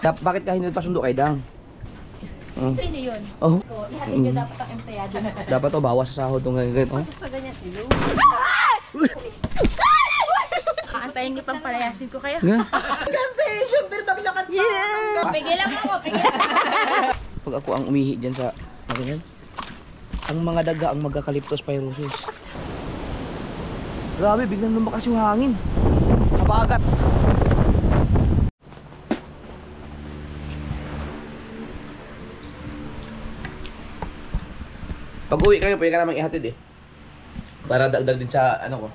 Bakit ka hindi pasundo kay Dang? Sino yun? Oh. Ihatid nyo dapat ang empleyado. Dapat to bawas sa sahod ng ganyan. Oh. Sa ganyan silo. Kaantayin niyo pang palayasin ko kayo. Kasi syempre maglakad pa. Pigilan mo ako, pigilan. Pag ako ang umihi dyan sa ganyan, ang mga daga ang magkakaliptos pyrosis. Grabe, biglang lumakas yung hangin. Habagat. Pag uwi kayo, pwede ka namang ihatid eh. Para dagdag din sa ano ko,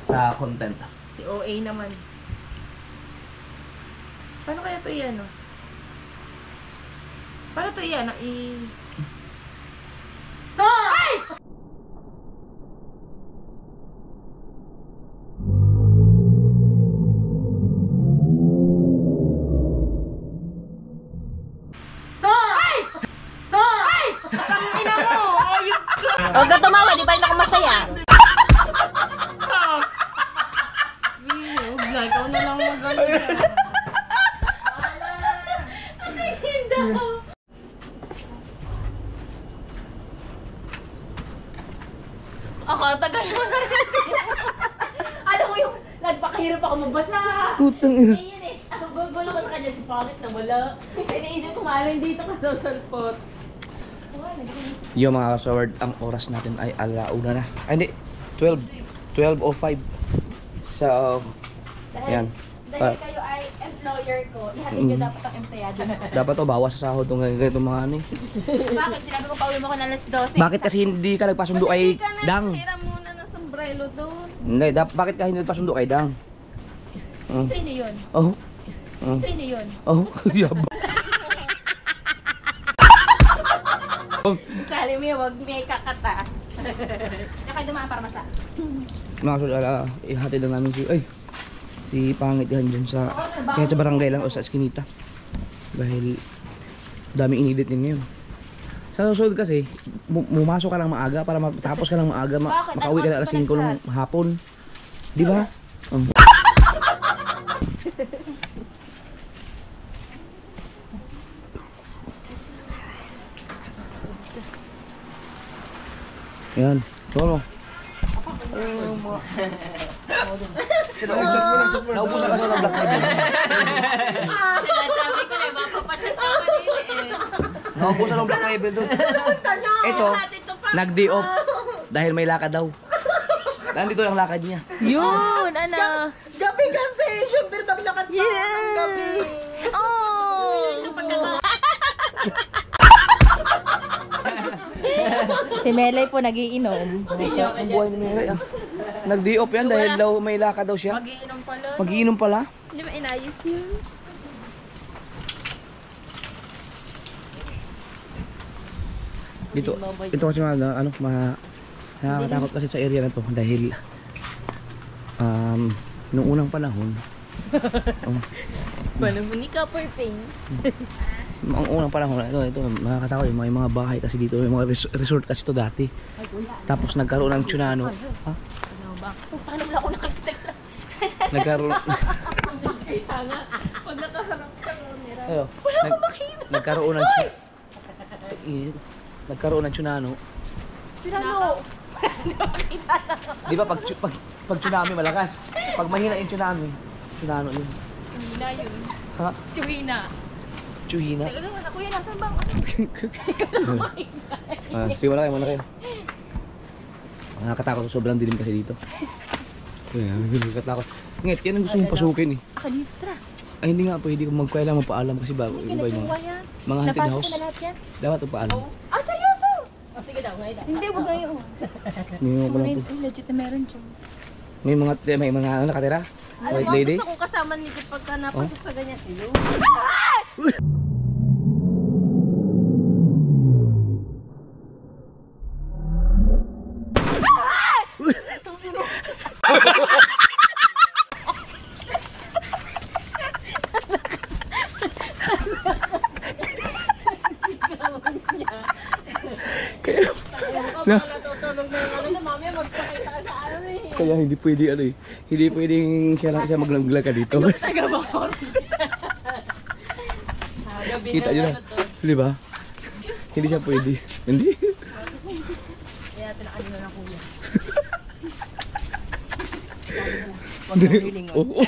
sa content. Si OA naman. Paano kaya to iyan, no? Paano to iyan, no? Ay! Huwag ka tumawa, di ba yung nakamasaya? Ikaw na lang mag-ano. Ako, tagal mo na rin. Alam mo yung nagpakahirap ako magbasa. Putang ina. Ayun eh. Ang gulo ko sa kanya si Pangit na wala. Ay naisip ko mahalin dito ka sa salpot. Yung mga kasaward, ang oras natin ay alauna na. Ay hindi, 12:05. So, yan. Dahil kayo ay employer ko, ihatid nyo dapat ang empleyado. Dapat to bawas sa sahod ng ganitong mga ano eh. Bakit? Sinabi ko pauwi mo ko na alas 12. Bakit kasi hindi ka nagpasundo kay Dang? Tira muna ng sombrero doon. Hindi, bakit ka hindi nagpasundo kay Dang? Sino yun? Oh. Sino yun? Oh, yabang. Sali mo wag may kakata. Nakay dumaan para masa. Mga kasaward, ihatid lang namin si Pangit yan dyan sa, kaya sa barangay lang o sa eskinita. Dahil daming inidit din ngayon. Sa susunod kasi, mumasok ka lang maaga para matapos ka lang maaga, makauwi ka na alas 5 ng hapon. Di ba? Yan. Tolo. Naubusan ka sa black label. Sinasabi ko na, mapapasyat ako kanina eh. Naubusan ng black label doon. Ito, nag-day off dahil may lakad daw. Nandito yung lakad niya. Yun, ano? Gabi kasi syempre maglakad pa ng gabi. Si Melay po nagiinom. Ang buhay ni Melay ah. Nag-day off yan dahil daw may lakad daw siya. Magiinom pala. Magiinom pala? Hindi ba inayos yun? Dito kasi nakakatakot kasi sa area na to dahil nung unang panahon Panahon ni Copper Pain. ang unang panahon ito nakakatakot yung mga bahay kasi dito may mga resort kasi to dati. Tapos nagkaroon ng tsunami. Ha? Paano wala ako nakakita? Nagkaroon Nakita nga. Pag nakaharap sa camera. ayo, nagkaroon ng tsunami. Sinano? Di ba pag tsunami malakas? Pag mahina yung tsunami yun. Hindi na yun. Ha? Chuhina. Chuhina? Teka naman, ako yan. Nasaan bang? Sige, muna kayo. Nakakatakot, sobrang dilim kasi dito. Nakakatakot. Ngit, yan ang gusto mong pasukin eh. Ako dito, tara. Ay, hindi nga pwede kung magkailang mapaalam kasi bago iba yung mga haunted house. Napasok ko na lahat yan? Dapat magpaalam. Ah, seryoso? Sige daw, ngayon. Hindi, wag ngayon. Legit na meron siya. May mga ano nakatira? White lady? Gusto kong kasama ni Kit pagka napasok sa ganyan silo. Kaya hindi pwede hindi pwedeng siya maglaglag ka dito. Kita nyo na. Di ba? Hindi siya pwede. Hindi. Kaya pinakano na ng kuya. Oo.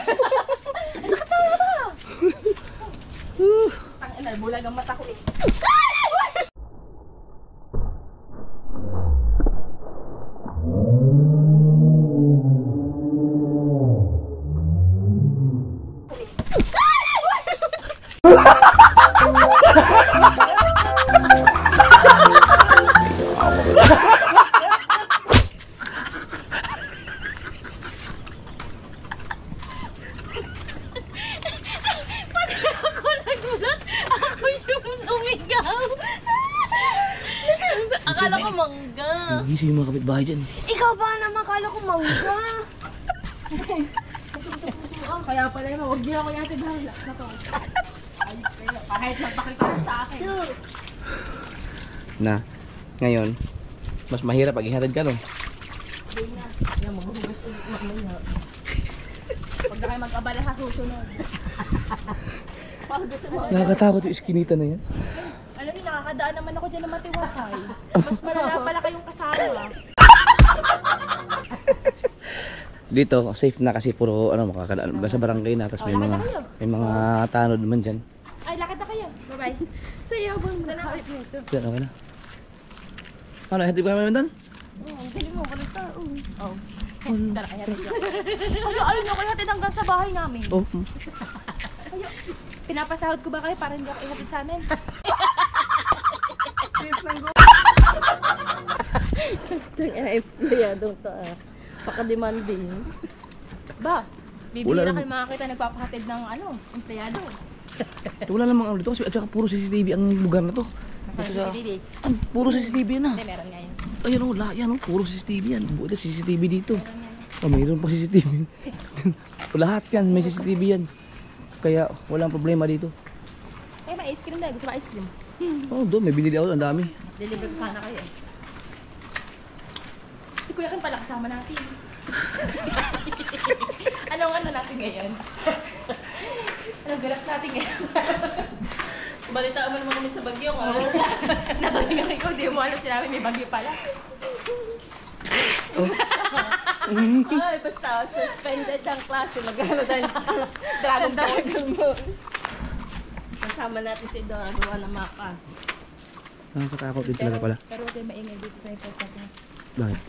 Tangina, bulag ang mata ko eh. Akala ko mangga. Gising yung mga kapitbahay dyan. Ikaw ba naman? Akala ko mangga. Kaya pala yun, huwag niyo ako yate dahil na to. Ayun kayo, kahit magpakita sa akin. Na, ngayon, mas mahirap pag ihatid ka, no? Hindi na. Yan, maghuhugas ulit mamaya. Huwag na kayo mag-abala sa susunod. Pag gusto mo. Nakakatakot yung iskinita na yan. Alam niyo, nakakadaan naman ako dyan ng matiwasay. Mas malala pala kayong kasama. Dito, safe na kasi puro ano makakadaan sa barangay na, tapos may mga tanod naman diyan. Ay, lakad na kayo. Bye-bye. Sayabang na lang ulit nito. Diyan okay na. Ano, hatid ka naman doon? Oo, ang galing mo. Walang tao. Oo. Tara, kaya rin yan. Ayun ako ihatid hanggang sa bahay namin. Oh. Pinapasahod ko ba kayo para hindi ako ihatid sa amin? Itong empleyadong to ah. Paka-demanding. Ba, bibili Wala na naman. kayo makakita nagpapahatid ng ano, empleyado. Wala namang ano dito kasi at saka puro CCTV ang lugar na to. Dito sa- Hindi, Puro CCTV na. meron nga yun. Ayun oh, lahat yan oh, puro CCTV yan. Buti CCTV dito. Meron nga yun. Oh, mayroon pa CCTV. Lahat yan, may CCTV yan. Kaya walang problema dito. Eh, may ice cream dahil. Gusto ba ice cream? Oh, doon may binili ako, ang dami. Deliver ko sana kayo. Si Kuya Kim pala kasama natin. Anong ano natin ngayon? Anong galak natin ngayon? Balita mo naman kami sa bagyo ko. Natuloy nga ko, di mo alam sinabi may bagyo pala. Ay, basta suspended ang klase. Magkano tayo Dragon Ball. Dragon Balls. Kasama natin si Dora gawa ng maka. Nakakatakot din talaga pala. Pero huwag kayo maingay dito sa ipot natin. Bakit?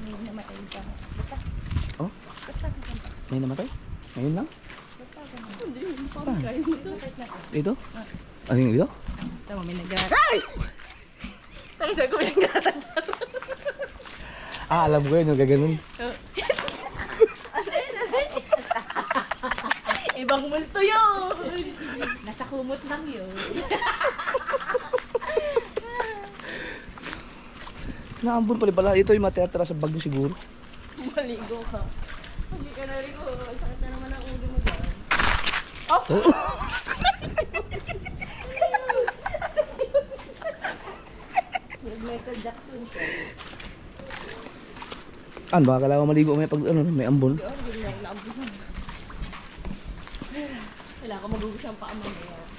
May namatay ka. Basta. Oh, Basta. may namatay? Ngayon lang? Basta. Saan? Basta. Dito? Ano yung dito? Tama, may nag-aaral. Ay! Tama, sabi ko may nag-aaral. Ah, alam ko yun, yung gaganon. Ibang multo yun! Nasa kumot lang yun. Naambon pala. Ito yung matiyatira sa bagyo siguro. Maligo ka. Hindi ka naligo. Sakit na naman ang ulo mo dyan. Michael Jackson ka. Ano ba? Kailangan ko maligo may pag ano, may ambon. Hindi na ako naambuhan. Wala ka magugus ang paa mo.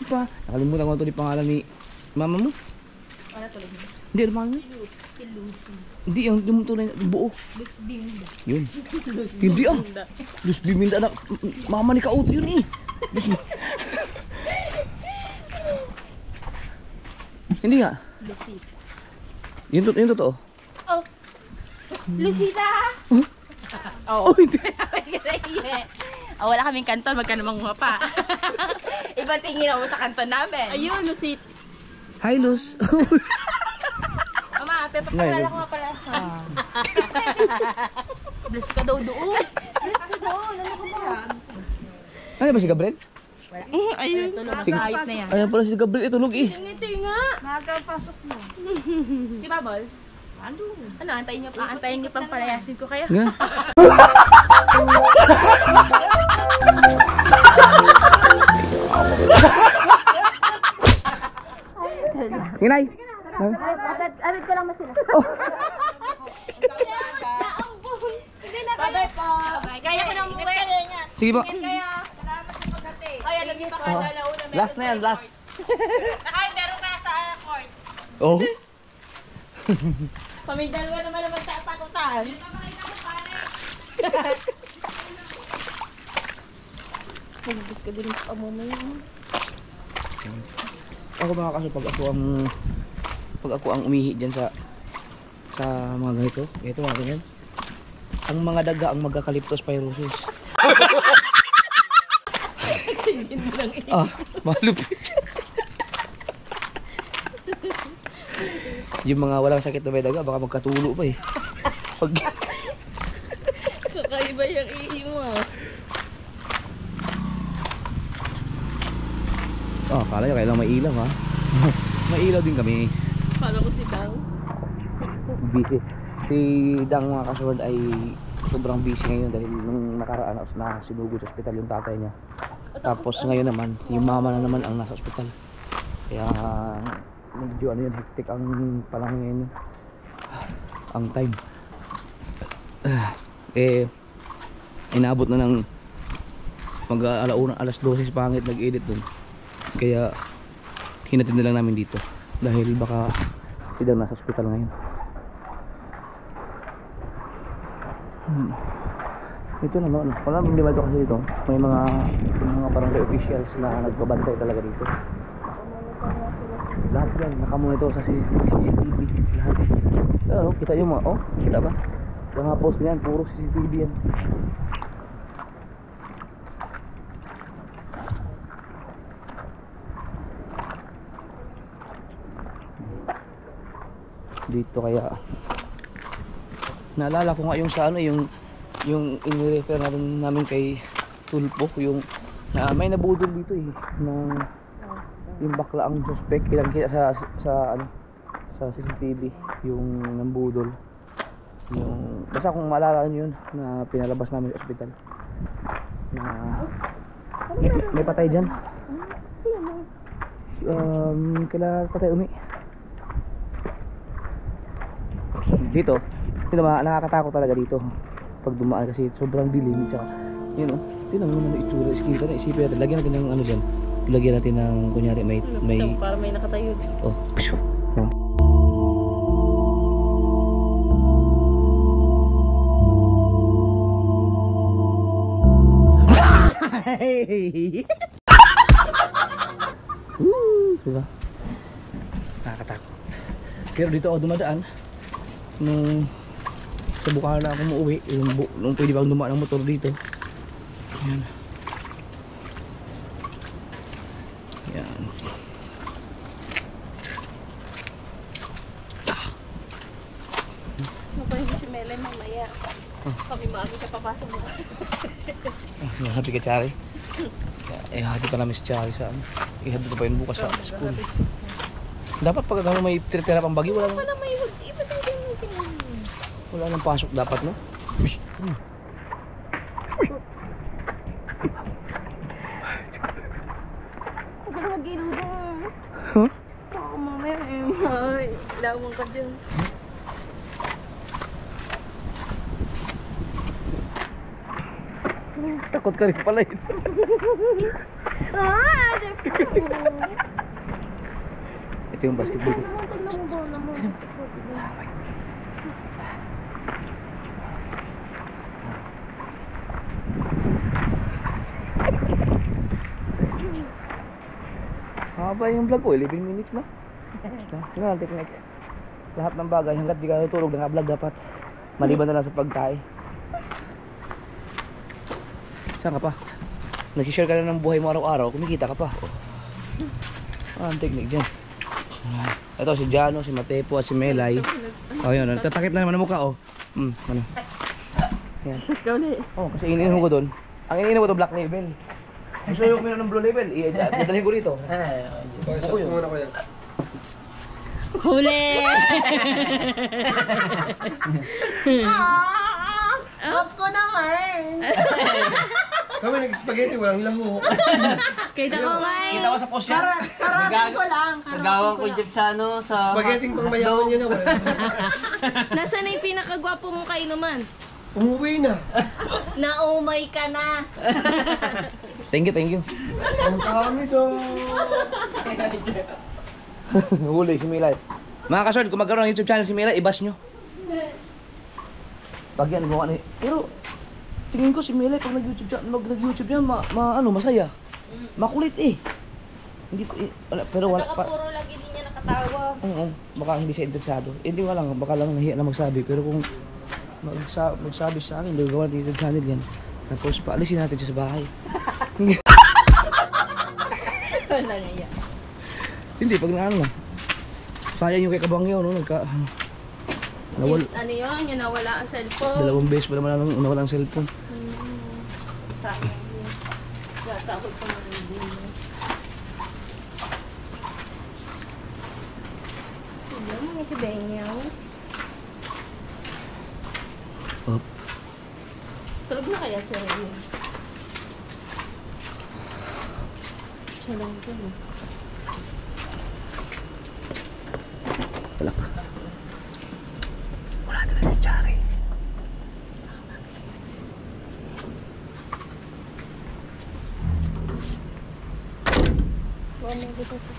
Pa, nakalimutan ko ito yung pangalan ni mama mo. Ano tuloy mo? Hindi, ano pangalan niya? Si Lucy. Hindi, yung tunay na buo. Luz Binda. Yun. Hindi ah. Luz Biminda na. Mama ni Kauto yun eh. Hindi nga. Lucy. Yun totoo. Oh! Lucita! Oh, hindi. Oh, wala kaming kanton, wag ka namang pa. Ibang tingin ako sa kanton namin. Ayun, Lucit. Hi, Luz. Mama, pepapakilala ko nga pala. Bless ka daw doon. Bless ka doon. Ano ka ba? Ano ba si Gabriel? Ayun. Tulog. Ayop na yan. Ayan pala si Gabriel. Tulog eh. Ngiti nga. Nakapasok mo. Si Bubbles? Ano, antayin niyo pang palayasin ko kayo. Nga. Hinay. Arid ko lang na sila. Bye-bye po. Bye. Kaya ko nang umuwi. Sige po. Kaya. Ay, alam niyo pa kada na una. Last na yan, last. Ay, meron kaya sa court. Oh. Kami dalawa naman naman sa atakutan. Magbis ka din sa amumay. Ako mga kaso pag ako ang umihi diyan sa mga ganito, ito mga ganyan. Ang mga daga ang magkakaliptos pyrosis. Malupit. Yung mga walang sakit na may daga, baka magkatulo pa eh. Pag... Kakaiba yung ihi mo. Akala nyo kailang may ilaw ha. May ilaw din kami. Paano ko si Dang? Busy. Si Dang mga kasunod ay sobrang busy ngayon dahil nung nakaraan na sinugod sa ospital yung tatay niya. Tapos ngayon naman, yung mama na naman ang nasa ospital. Kaya medyo ano yun, hectic ang panahon ngayon. Ang time. Inaabot na ng mag-alauna, alas 12 pangit nag-edit dun. Kaya hinatid na lang namin dito dahil baka sila nasa ospital ngayon. Ito na no, wala nang problema kasi dito. May mga barangay officials na nagbabantay talaga dito. Lahat yan, nakamonitor sa CCTV lahat. Ano, kita nyo mga, kita ba? Mga post niyan, puro CCTV yan. Dito kaya naalala ko nga yung sa ano yung in-refer namin kay Tulpo yung na may nabudol dito eh ng yung bakla ang suspect ilang kita sa CCTV yung nambudol yung basta kung maalala nyo yun na pinalabas namin sa ospital na may patay dyan kailan patay umi dito nakakatakot talaga dito pag dumaan kasi sobrang dilim tsaka yun tingnan mo naman yung itsura iskita na isipin natin lagyan natin ng ano dyan lagyan natin ng kunyari may para may nakatayo. Diba? Nakakatakot pero dito ako dumadaan nung sa Bukana ako muuwi nung pwede bang dumaan ng motor dito yan Mapahin si Melen mamaya. Kami maaga siya papasok mo. happy ka Chari hati pa namin si Chari sa ihati ko pa yun bukas sa school dapat pag may tira-tira pang bagyo wala nang wala nang pasok dapat no. Huwag ka mag-iludong. Huh? Ako mamaya ay lawang ka dyan. Takot ka rin pala yun. Ito yung basketball. Haba yung vlog ko, 11 minutes na. Tingnan technique. Lahat ng bagay hanggat di ka natulog ng vlog dapat maliban na lang sa pagkain. Saan ka pa? Nag-share ka na ng buhay mo araw-araw, kumikita ka pa. Ang technique dyan. Ito si Jano, si Matepo at si Melay. Yun, tatakip na naman ang mukha ano. Yan. Kasi iniinom ko doon. Ang iniinom ko to Black Label. Gusto yung kuminom ng Blue Label, dadalhin ko dito. Ako yun. Huli! Love ko naman. Kami nag-spaghetti, walang laho. Kita ko may... Kita ko sa post yan. Karapin ko lang. Gawang ko dyan sa ano, sa... Spaghetti pang mayaman yun naman. Nasaan na yung pinakagwapo mong kainuman? Umuwi na. Naumay ka na. Thank you, thank you. Ang kami daw. Huli si Milay. Mga kasod, kung magkaroon ng YouTube channel si Milay, i-bash nyo. Pag yan, gumawa ni... Pero, tingin ko si Milay, pag nag-YouTube yan, masaya. Makulit eh. Hindi ko, pero wala Saka pa... puro lagi din niya nakatawa. Oo, baka hindi siya interesado. Hindi ko lang, baka lang nahiya na magsabi. Pero kung magsabi sa akin, gagawa ng YouTube channel yan. Tapos paalisin natin siya sa bahay. Wala na yan. Hindi, pag naano na. Sayang yung kay Kabangyo, no? Ano yun? Yung nawala ang cellphone. 2 beses pa naman nawala ang cellphone. Sayang yun. Sasahod pa naman din yun. Sino mga kibenyaw? Up. Tulog na kaya si Rhea? Siya lang ito eh. Balak. Wala talaga si Chari. Wala na kita sa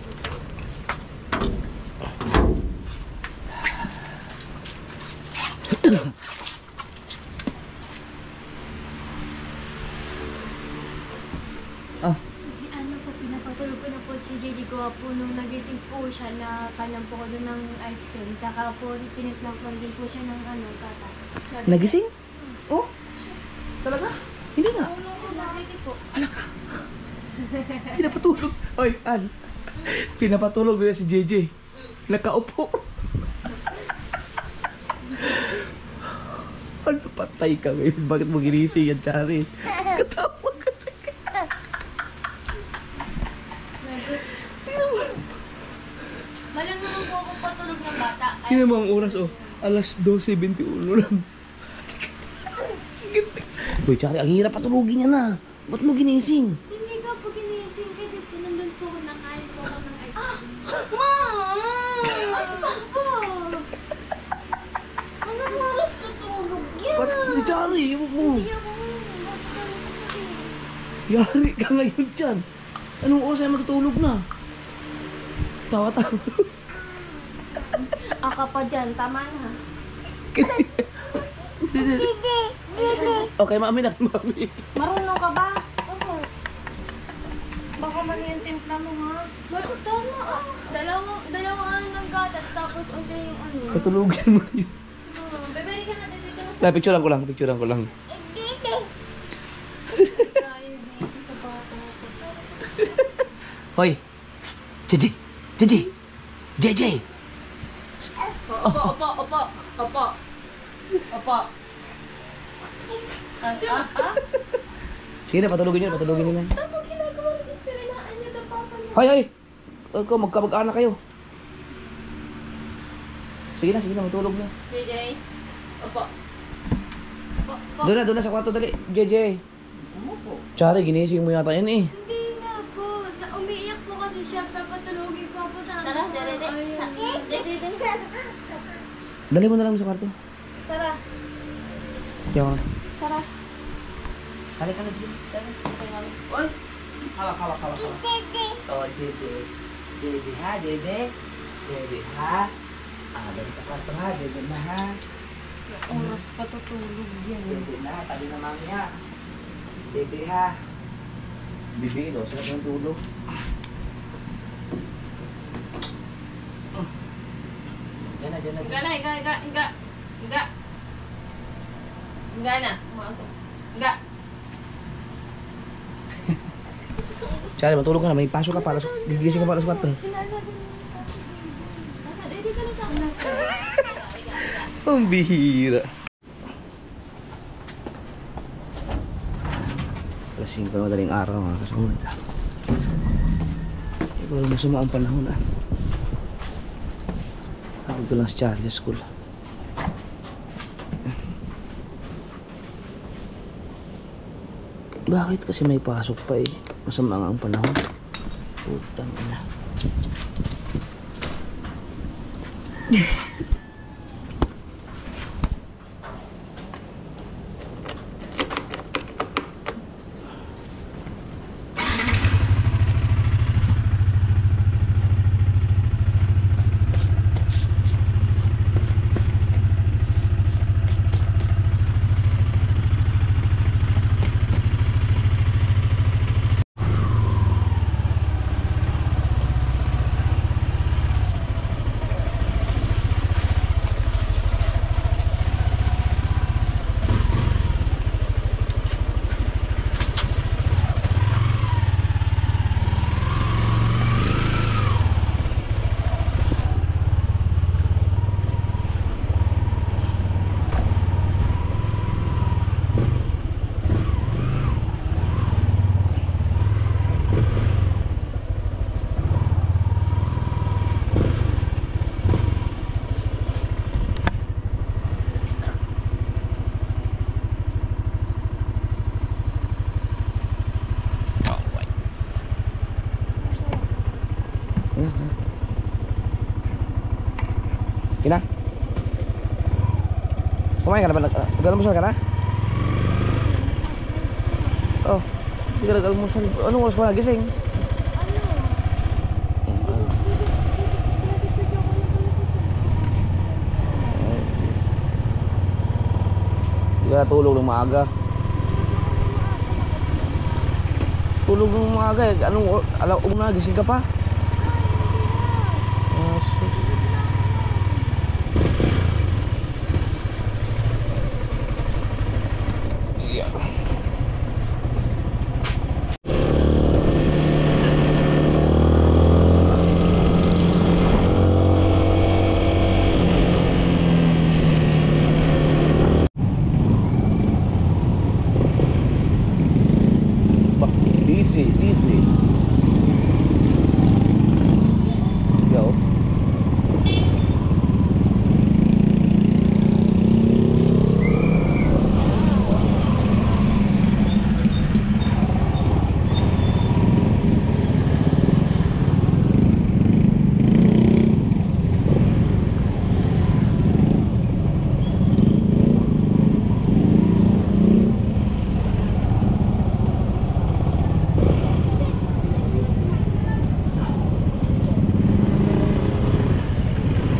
Ano po, pinapatulog ko na po si JJ Gawa po nung nagising po siya na kanan po ko doon ng ice cream. Taka po, tinitlang ko din po siya ng gatas. Nagising? Oh? Talaga? Hindi nga. Bakit po? Pinapatulog. Oy, An. Pinapatulog nila si JJ. Nakaupo. Ano, patay ka ngayon? Bakit mo ginising yan, Chari? Katawa ka. Malang naman po ako patulog ng bata. Tingnan mo ang oras, oh. Alas 12:21 lang. Uy, Chari, ang hirap patulogin niya na. Ba't mo ginising? Hindi ka po ginising kasi po nandun po ako nakain po ako ng ice cream. Po! Anong oras tutulog yan? Ba't si Chari? Iwan mo. Hindi ako Yari ka ngayon dyan. Anong oras ay matutulog na? Tawa-tawa. Aka pa dyan, tama na. Okay, mami na, mami. Marunong ka ba? Oo. Baka mali yung timpla mo ha. Bakit tama ah? Dalawang ng gatas tapos unti yung ano. Patulugan mo yun. Beberi ka na dito sa Na, picturean ko lang, picturean ko lang. tayo dito sa bata. Hoy! Shh! JJ! JJ! JJ! Opo. Sige na, patulogin nyo, patulogin nyo na. Tapos ginagawa ng ispirinaan niyo ng papa niyo. Hoy, hoy! Ikaw, magkamag-anak kayo. Sige na, matulog na. JJ. Opo. Doon na sa kwarto, dali. JJ. Umupo. Chari, ginising mo yata yan eh. Hindi na po. Umiiyak po kasi siya. Papatulogin ko po sa Tara, amin. dede. Dali mo na lang sa kwarto. Tara. Tiyaw ka. Tara. Halika na, JJ. Oy! Hawak. Oh, JJ. JJ ha, JJ. JJ ha. Dali sa kwarto ha, JJ na ha. Oras pa tutulog yan. JJ na, tabi na mami ha. JJ ha. Bibilo, sarap ng tulog. Diyan na. Higa na. Higa. Chari, matulog ka na. May pasok ka para sa... Gigising ka para sa kwarto. Ready ka na sa akin. Ang bihira. Alas 5 na madaling araw mga kasunod. Ikaw lang masama ang panahon ah. Habig ko lang sa Charlie sa school. Bakit? Kasi may pasok pa eh. Masama nga ang panahon. Putang ina. Kina? Kina? Kumain ka na ba? Nag-almusal ka na? Oh, hindi ka nag-almusal. Anong oras ka ba nagising? Hindi ka natulog ng maaga. Tulog ng maaga eh. Anong una, gising ka pa? Oh, sus. Yeah. Easy, easy. Go.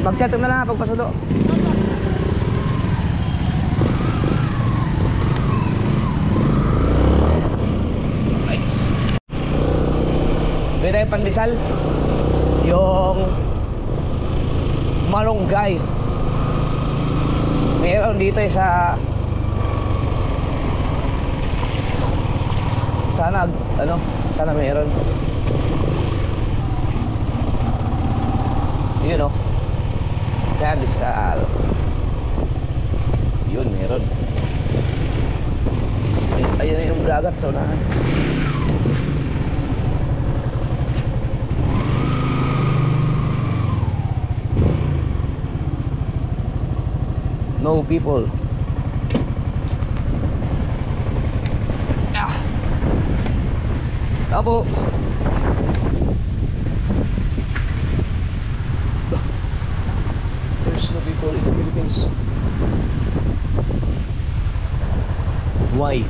Mag-chat na lang pagpasulo. Nice. May tayong pandesal. Yung malunggay. Meron dito sa sana meron. Yun o. Pandesal. Yun, meron. Ayun na yung dagat sa unahan. No people. Apo. There's no people in the Philippines. Why?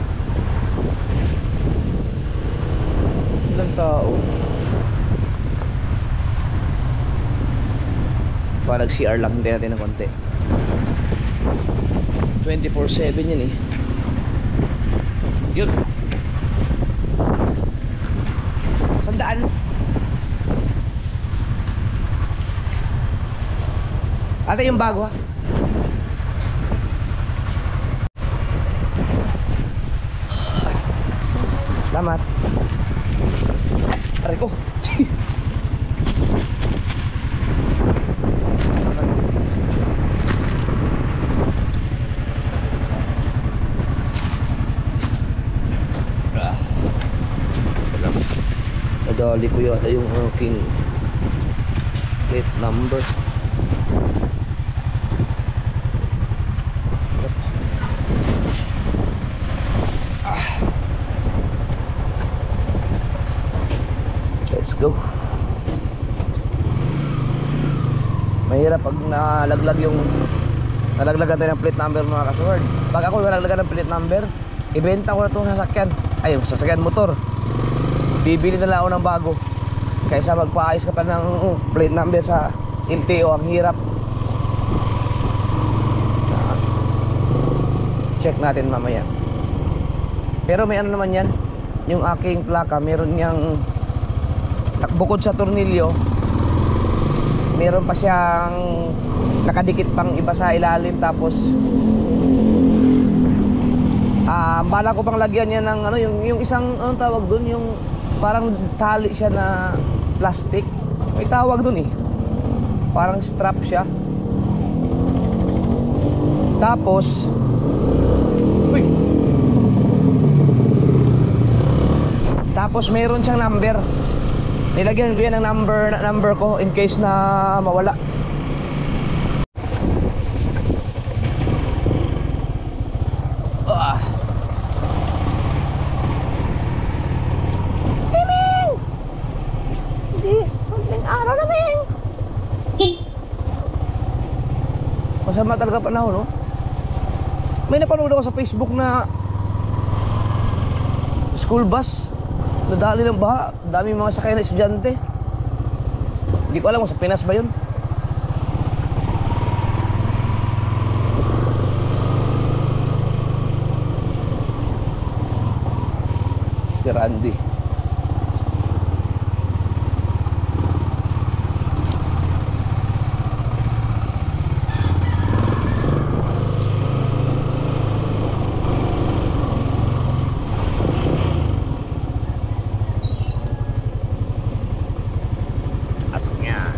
Ilang tao? Pa nag-CR lang, hindi natin ng konti. 24/7 yun eh. Yun. Sandaan. Ate yung bago ha. Salamat. Aray ko. Nadali ko yata yung aking plate number. Let's go. Mahirap pag nalaglag nalaglagan tayo ng plate number mga kasword. Pag ako nalaglagan ng plate number, ibenta ko na itong sasakyan. Ay, sasakyan motor. Bibili na lang ako ng bago kaysa magpaayos ka pa ng plate number sa LTO. Ang hirap. Check natin mamaya. Pero may ano naman yan, yung aking plaka meron niyang bukod sa tornilyo, meron pa siyang nakadikit pang iba sa ilalim. Tapos bala ko pang lagyan niya ng yung isang anong tawag dun, yung parang tali siya na plastic, may tawag dun eh, parang strap siya. Tapos meron siyang number. Nilagyan ko yan ng number ko in case na mawala. Timing! This, something araw na, Ming! Masama talaga panahon, no? May napanood ako sa Facebook na school bus nadali ng baha, dami mga sakay na estudyante. Hindi ko alam kung sa Pinas ba yun. Si Randy. Asok niya.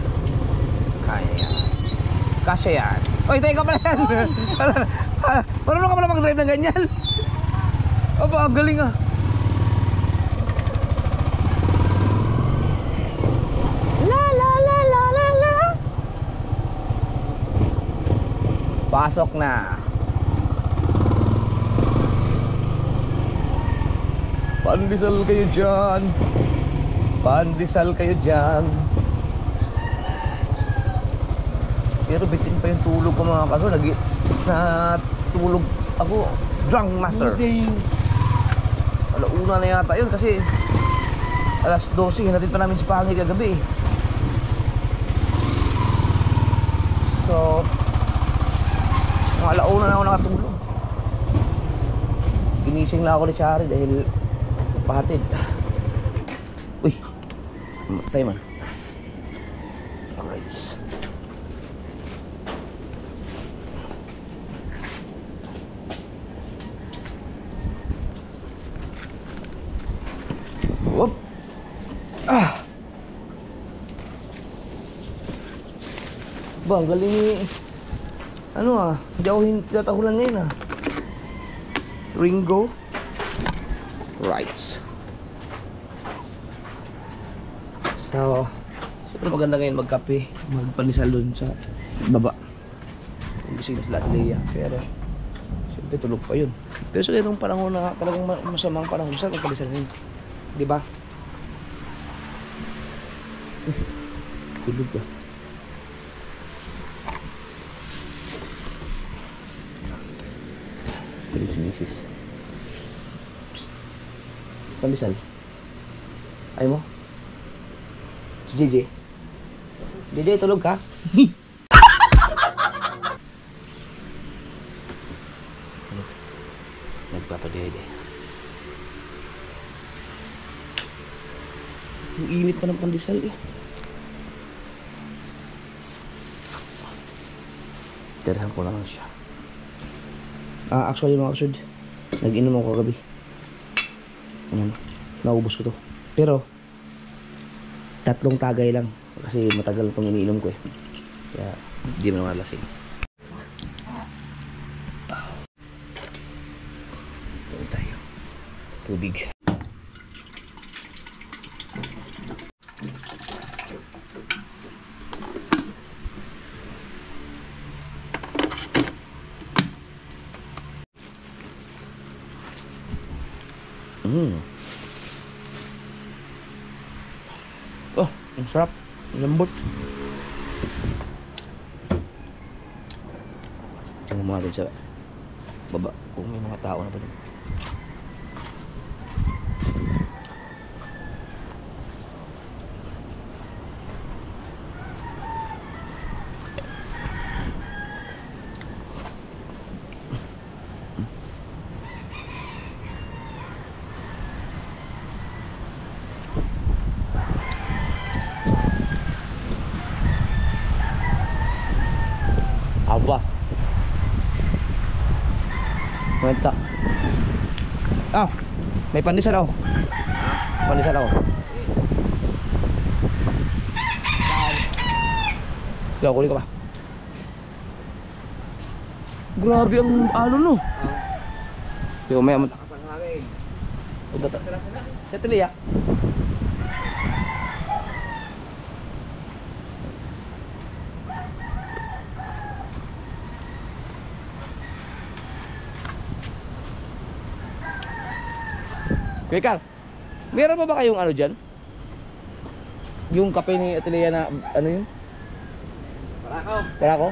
Kaya yan. Kasya yan. Oy, tayo ka pala yan. Marunong ka pala mag-drive ng ganyan. Aba, galing ah. Pasok na. Pandesal kayo dyan. Pandesal kayo dyan. Pero bitin pa yung tulog ko mga kaso. Natulog ako. Drunk master. Alauna na yata yun kasi alas 12 hinatid pa namin si Pangit kagabi. So mga alauna na ako nakatulog. Ginising lang ako ni Shari dahil pahatid. Uy, tayo man. Alright. Whoop. Ah. Ba, ang galing ni ano ah, hindi ako tinatahulan ngayon ah. Ringo. Right. So, siguro maganda ngayon magkape, magpanisal dun sa baba. Gising na sila at Leia. Pero, siyempre tulog pa yun. Pero sa ganitong panahon na talagang masamang panahon, saan magpalisal ngayon? Diba? Tulog ba? Tulog si Mrs. Pandesal. Ayaw mo? Si JJ. JJ, tulog ka? Nagpapadede. Ang init pa ng pandesal eh. Tirahan ko lang siya. Actually mga kasud, nag-inom ako kagabi. Ayan, naubos ko to. Pero 3 tagay lang kasi matagal itong iniinom ko eh. Kaya hindi mo naman lasing. Ito tayo. Tubig. Oh, ang sarap. Ang lambot. Tingnan mo natin sa baba kung may mga tao na ba dun. Aba. Manta. May pandesal ako. Pandesal ako. Ikaw, kulit ka ba? Grabe ang ano no. Yung may amat. Sa tiliya. Kuya Carl, meron pa ba kayong ano dyan? yung kape ni Atelia na, ano yun? Wala ko?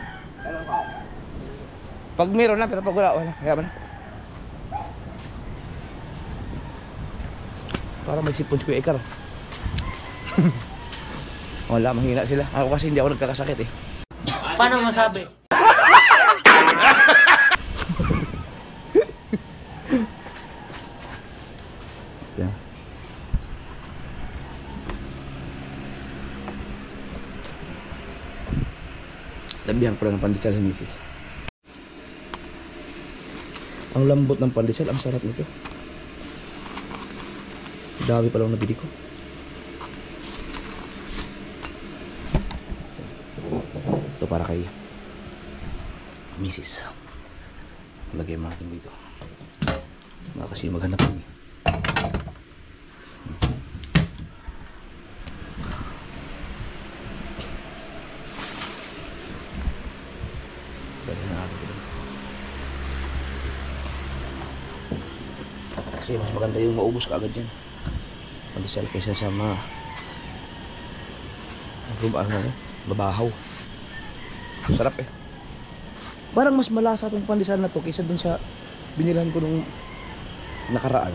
Pag meron na, pero pag wala. Kaya ba na? Para may sipon si Kuya Ikar. Wala, mahina sila. Ako kasi hindi ako nagkakasakit eh. Paano masabi? Yan. Labihan ko lang ng pandesal sa misis. Ang lambot ng pandesal, ang sarap nito. Dami pa lang nabili ko. Ito para kay misis. Lagay mo natin dito. Kasi maghanap kami. Kasi mas maganda yung maubos ka agad yan. Pandesal kaysa sa babahaw. Sarap eh. Parang mas malasa itong pandesal na to kaysa dun sa binilhan ko nung nakaraan.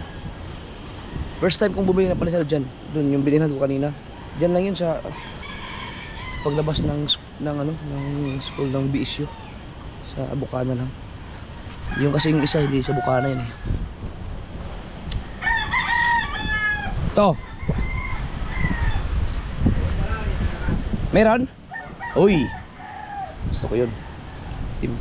First time kong bumili ng pandesal dyan. Dun yung binilhan ko kanina. Dyan lang yun sa paglabas ng school ng BSU. Sa Bukana lang. Yung kasi yung isa hindi sa Bukana yun eh. To. Meron? Uy. Gusto ko yun. Tim.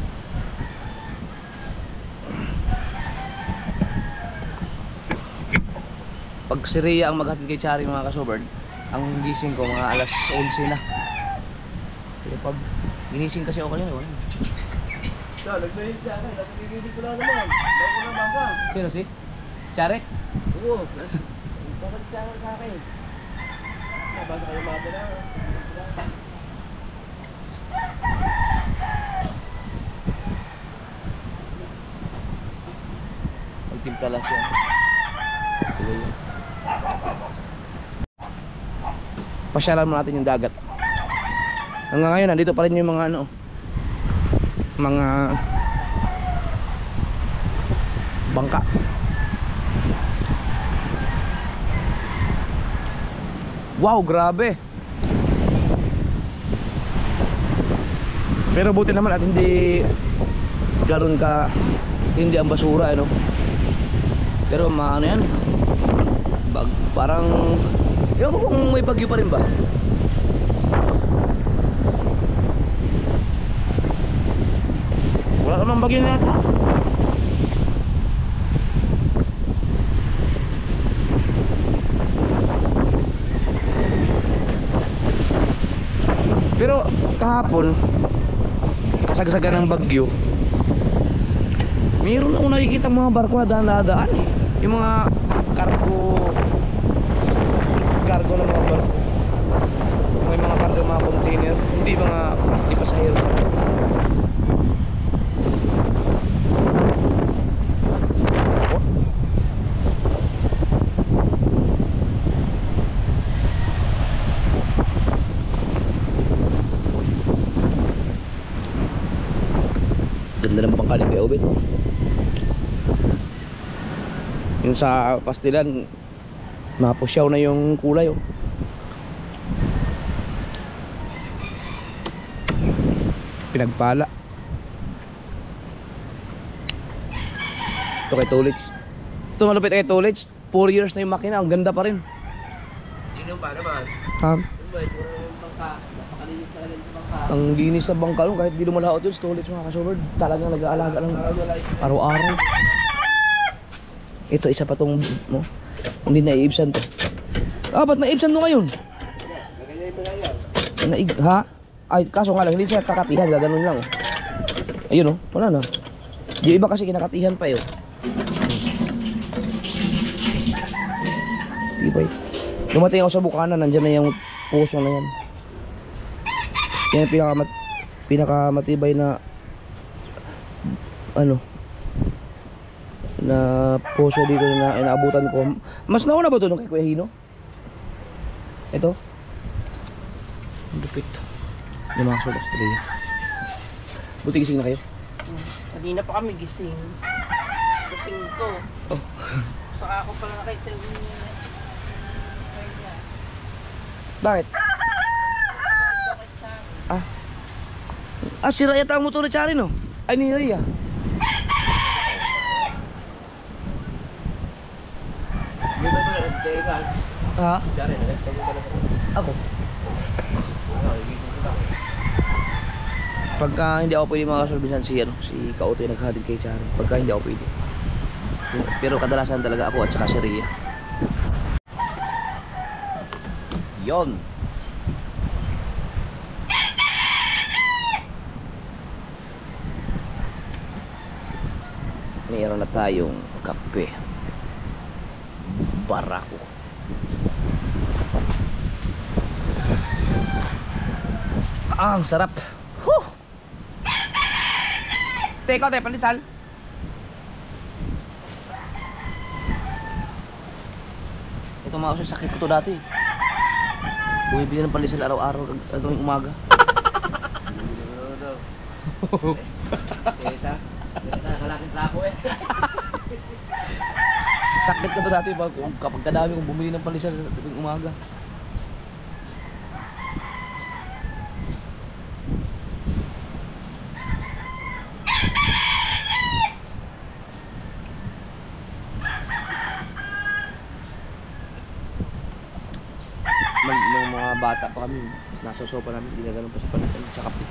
Pag si Rhea ang maghatid kay Charing mga kasoberd, ang gising ko mga alas 11 na. Pero pag ginising kasi ako kanina, wala. Siya, nagmahit siya akin. Nakikinig ko lang naman. Bago ko na bangka. Sino si? Charek? Oo. Bakit siya sa akin? Nabasa kayo mga na. Magtimpla lang siya. Sige yun. Pasyalan mo natin yung dagat. Hanggang ngayon, nandito pa rin yung mga mga bangka. Wow, grabe. Pero buti naman at hindi ganoon ka hindi ang basura Pero maano yan? Parang ewan ko kung may bagyo pa rin ba? Wala namang bagyo na yata. Pero kahapon kasagsagan ng bagyo, mayroon akong nakikita mga barko na daan eh. Yung mga cargo ng mga barko. May mga cargo, mga container, hindi pasahero. Ganda ng pangkaling kay Obet. Yung sa pastilan, mapusyaw na yung kulay Pinagpala. Ito kay Tulits. Ito malupit kay Tulits. 4 years na yung makina, ang ganda pa rin. Sino pa naman? Ha? Bangka. Napakalinis talaga yung bangka. Ang linis sa bangka nun, kahit di lumalaot yun, Tulits mga kasoberd. Talagang nag-aalaga ng araw-araw. Ito isa pa tong hindi naiibsan to. Ba't naiibsan to ngayon? Ha? Ay, kaso nga lang, hindi siya kakatihan, gaganon lang Ayun wala na. Yung iba kasi kinakatihan pa Tibay. Dumating ako sa Bukana, nandyan na yung puso na yan. Yan yung pinakamatibay na na puso dito na inaabutan ko. Mas nauna ba ito nung kay Kuya Hino? Ito? Ang lupit. Yung mga sold Australia. Buti gising na kayo? Kanina pa kami gising. Gising ko. Oh. Saka ako pala nakita yung Bakit? Sira yata ang motor ni Chari, no? Ay, ni Rhea. Hindi ba ito nag-teka? Ha? Diyan, nag-teka talaga. Ako. Hindi ko lang. Pagka hindi ako pwede makasolbisan si Kauto yung naghahatid kay Chari. Pagka hindi ako pwede. Pero kadalasan talaga ako at saka si Rhea. Yon. Mayroon na tayong kape. Barako. Ang sarap. Huh! Teka, pandesal. Ito mga kasi sakit ko to dati. Bumibili ng pandesal araw-araw tuwing umaga. Kesa, nakalaking trako eh. Sakit ko to dati kapag kadami kong bumili ng pandesal tuwing umaga. Nung mga bata pa kami, nasa sopa namin, ginaganon pa sa palitan sa kape.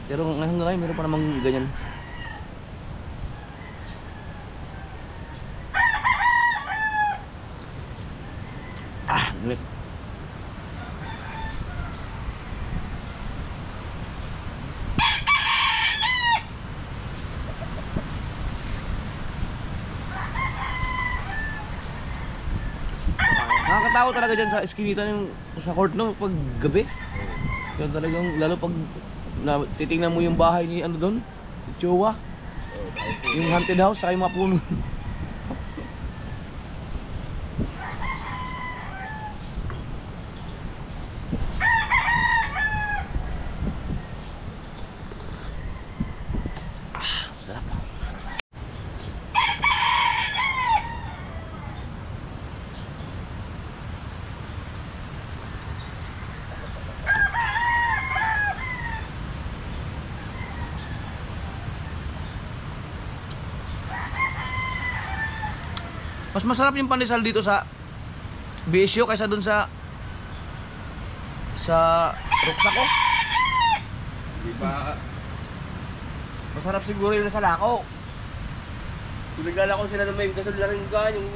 Pero hanggang ngayon, meron pa namang ganyan. Nglit. Nakakatakot talaga dyan sa eskinita yung sa court, no, pag gabi. Yun talagang, lalo pag titingnan mo yung bahay ni ano doon, Chowa, yung haunted house, saka yung mga puno. Sarap. Mas masarap yung pandesal dito sa BSU kaysa dun sa Ruksako. Di ba? Masarap siguro yung nasa Lako. Pinagala ko sila na may kasularan ka, yung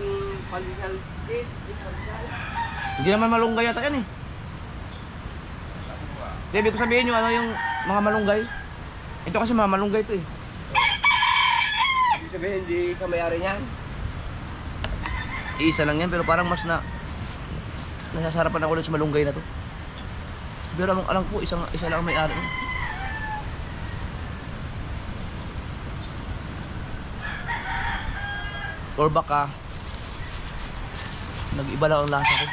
pandesal case, yung pandesal. Hindi naman malunggay yata yan eh. Ibig ko sabihin yung ano yung mga malunggay. Ito kasi mga malunggay ito eh. Ibig sabihin, hindi ka may-ari niyan. Isa lang yan pero parang mas nasasarapan ako dun sa malunggay na to. Pero alam ko isa lang ang may-ari. Or baka nag-iba lang ang lasa ko.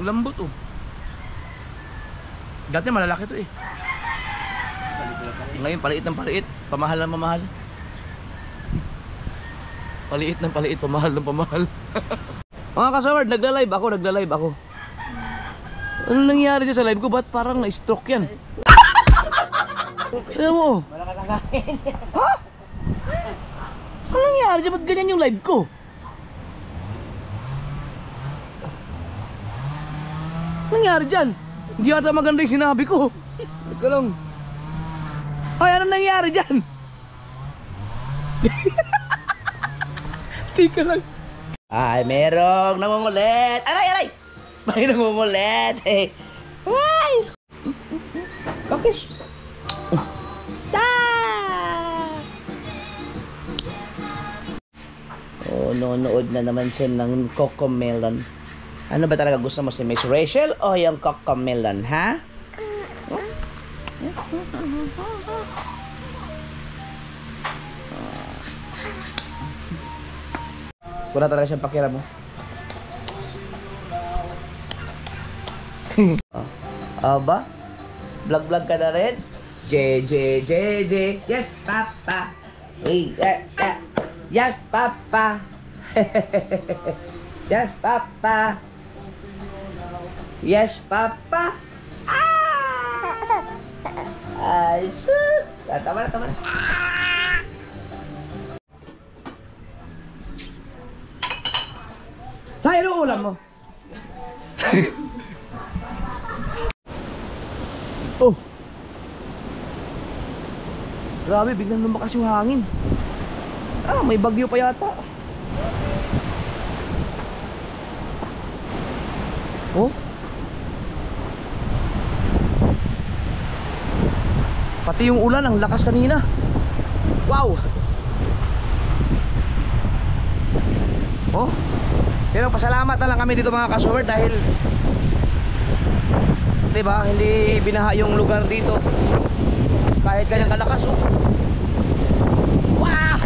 Lambot oh. Dati malalaki to eh. Ngayon paliit ng paliit, pamahal ng pamahal. Paliit ng paliit, pamahal ng pamahal. Mga kasaward, nagla-live ako. Ano nangyari dyan sa live ko? Ba't parang na-stroke yan? Alam mo? Wala ka kakain. Ha? Ano nangyari dyan? Ba't ganyan yung live ko? Ano nangyari dyan? Hindi yata maganda yung sinabi ko. Teka lang. Ay, ano nangyari dyan? Tika lang. Ay, merong nangungulit. Aray! May nangungulit. Hey. Ay! Kakis. Oh, nood na naman siya ng Cocomelon. Ano ba talaga gusto mo si Miss Rachel o yung Cocomelon, ha? Wala talaga siyang pakialam mo. Aba? Vlog-vlog ka na rin? J. Yes, Papa. Hey, yes, Papa. Yes, Papa. Yes, Papa. Ay, sus. Tama na. Tayo ng ulam mo. Oh. Grabe, biglang lumakas yung hangin. May bagyo pa yata. Oh. Pati yung ulan, ang lakas kanina. Wow. Oh. Pero pasalamat na lang kami dito mga ka-sower dahil diba, hindi binaha yung lugar dito kahit ganyang kalakas. Oh. Wow!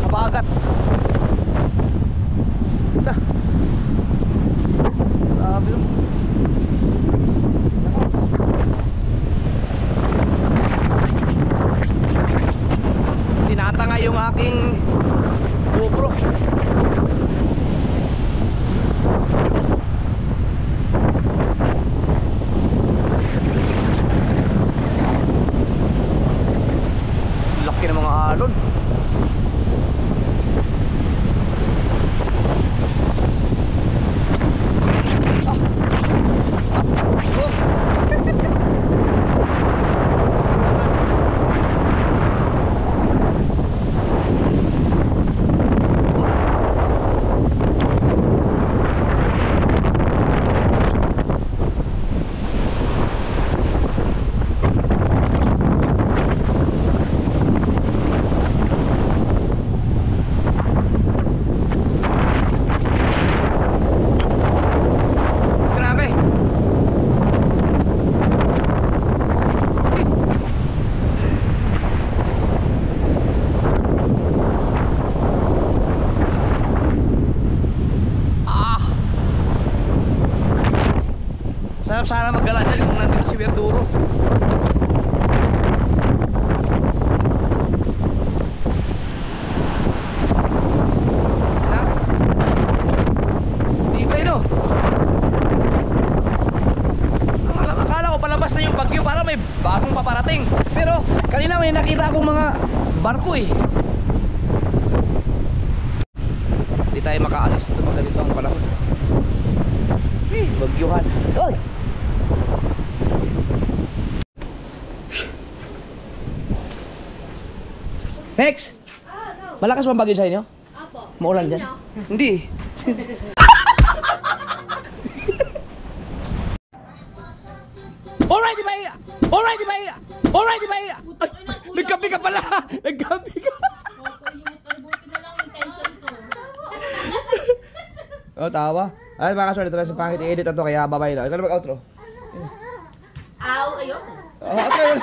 Habagat. Ito. Grabe yun. Tinatanga yung aking GoPro. Laki ng mga alon. Sarap sana maggala dyan kung nandito si Verduro. Hindi ba yun? Akala ko palabas na yung bagyo para may bagong paparating. Pero kanina may nakita akong mga barko eh. Hindi tayo makaalis dito pag ganito ang panahon. Bagyuhan. Oy! Hex! Malakas bang bagyo sa inyo? Apo. Maulan dyan? Hindi. Alright, Bahia! Alright, Bahia! Alright, Bahia! Nagkapi ka pala! Nagkapi ka! Oh, tawa. Ay, mga kaswerte, ito na si Pangit. I-edit na to, kaya babay na. Ikaw na mag-outro. Aw, ayun. Outro yun.